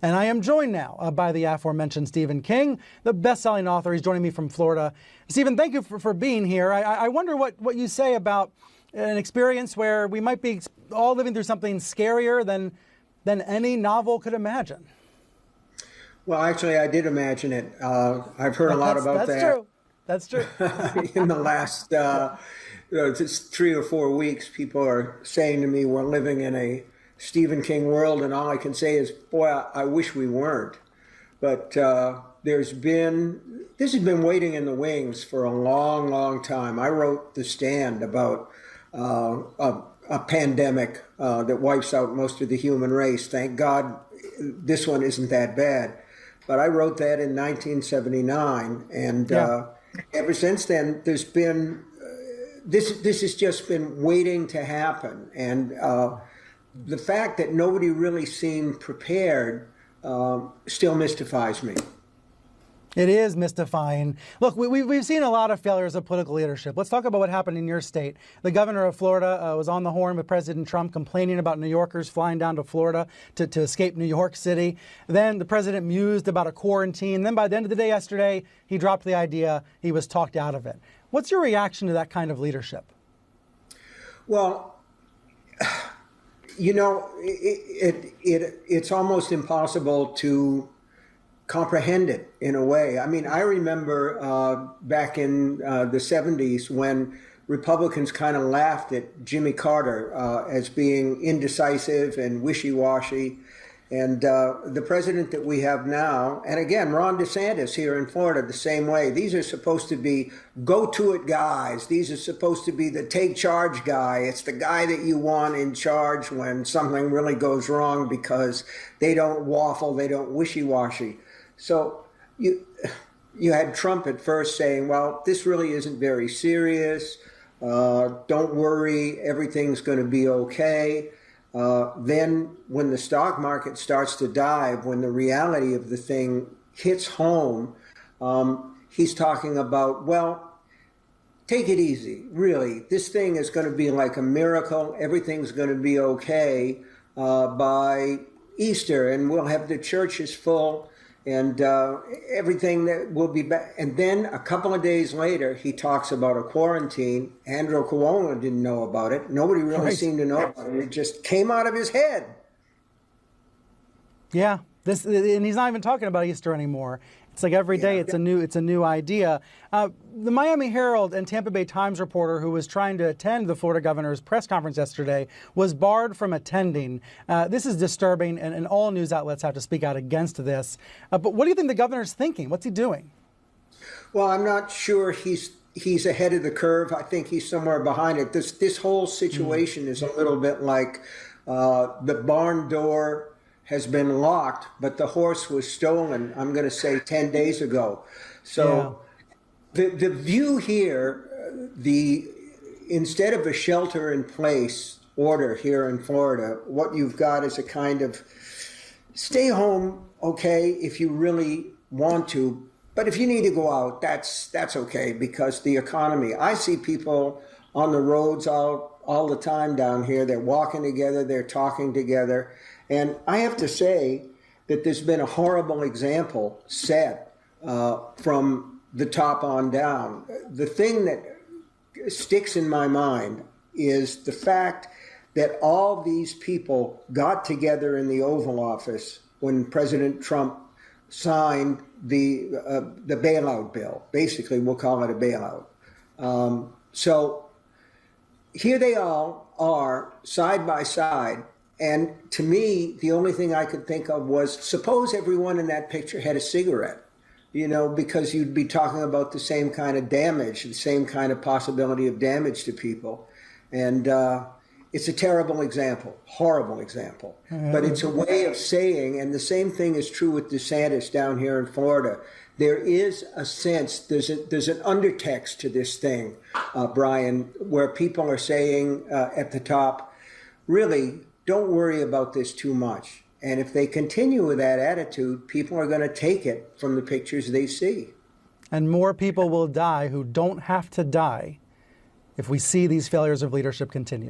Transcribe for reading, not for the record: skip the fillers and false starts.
And I am joined now by the aforementioned Stephen King, the best-selling author. He's joining me from Florida. Stephen, thank you for being here. I wonder what you say about an experience where we might be all living through something scarier than any novel could imagine. Well, actually, I did imagine it. I've heard a lot about that. That's true. In the last just 3 or 4 weeks, people are saying to me, we're living in a Stephen King world, and all I can say is, boy, I wish we weren't. But this has been waiting in the wings for a long, long time. I wrote The Stand about a pandemic that wipes out most of the human race. Thank God this one isn't that bad. But I wrote that in 1979, and ever since then, there's been this has just been waiting to happen. And the fact that nobody really seemed prepared still mystifies me. It is mystifying. Look, we've seen a lot of failures of political leadership. Let's talk about what happened in your state. The governor of Florida was on the horn with President Trump complaining about New Yorkers flying down to Florida to escape New York City. Then the president mused about a quarantine. Then by the end of the day yesterday, he dropped the idea. He was talked out of it. What's your reaction to that kind of leadership? Well, you know, it's almost impossible to comprehend it in a way. I mean, I remember back in the 70s when Republicans kind of laughed at Jimmy Carter as being indecisive and wishy-washy. And the president that we have now, and again, Ron DeSantis here in Florida, the same way. These are supposed to be go-to-it guys. These are supposed to be the take-charge guy. It's the guy that you want in charge when something really goes wrong because they don't waffle, they don't wishy-washy. So you had Trump at first saying, well, this really isn't very serious. Don't worry, everything's going to be okay. Then when the stock market starts to dive, when the reality of the thing hits home, he's talking about, well, take it easy, really. This thing is going to be like a miracle. Everything's going to be okay by Easter, and we'll have the churches full. And everything that will be back. And then a couple of days later, he talks about a quarantine. Andrew Cuomo didn't know about it. Nobody really seemed to know about it. It just came out of his head. Yeah, and he's not even talking about Easter anymore. It's like every day it's a new idea. The Miami Herald and Tampa Bay Times reporter who was trying to attend the Florida governor's press conference yesterday was barred from attending. This is disturbing, and all news outlets have to speak out against this. But what do you think the governor's thinking? What's he doing? Well, I'm not sure he's ahead of the curve. I think he's somewhere behind it. This whole situation is a little bit like the barn door has been locked, but the horse was stolen, I'm going to say 10 days ago. So the view here, instead of a shelter in place order here in Florida, what you've got is a kind of stay home, okay, if you really want to, but if you need to go out, that's okay, because the economy, I see people on the roads all the time down here. They're walking together, they're talking together. And I have to say that there's been a horrible example set from the top on down. The thing that sticks in my mind is the fact that all these people got together in the Oval Office when President Trump signed the bailout bill. Basically, we'll call it a bailout. So here they all are, side by side. And to me, the only thing I could think of was, suppose everyone in that picture had a cigarette, you know, because you'd be talking about the same kind of damage, the same kind of possibility of damage to people. And it's a terrible example, horrible example. But it's a way of saying, and the same thing is true with DeSantis down here in Florida. There is a sense, there's an undertext to this thing, Brian, where people are saying at the top, really, don't worry about this too much. And if they continue with that attitude, people are going to take it from the pictures they see. And more people will die who don't have to die if we see these failures of leadership continue.